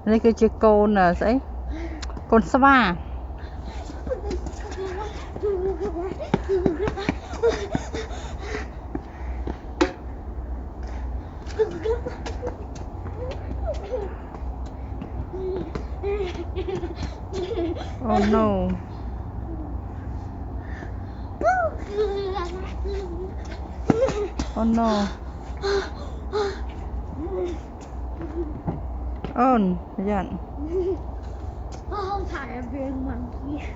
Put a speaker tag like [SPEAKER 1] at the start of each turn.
[SPEAKER 1] đây cái chiếc côn là sẽ côn sva. Oh no. Oh no. Ôn, dặn.
[SPEAKER 2] Không phải là viên monkey.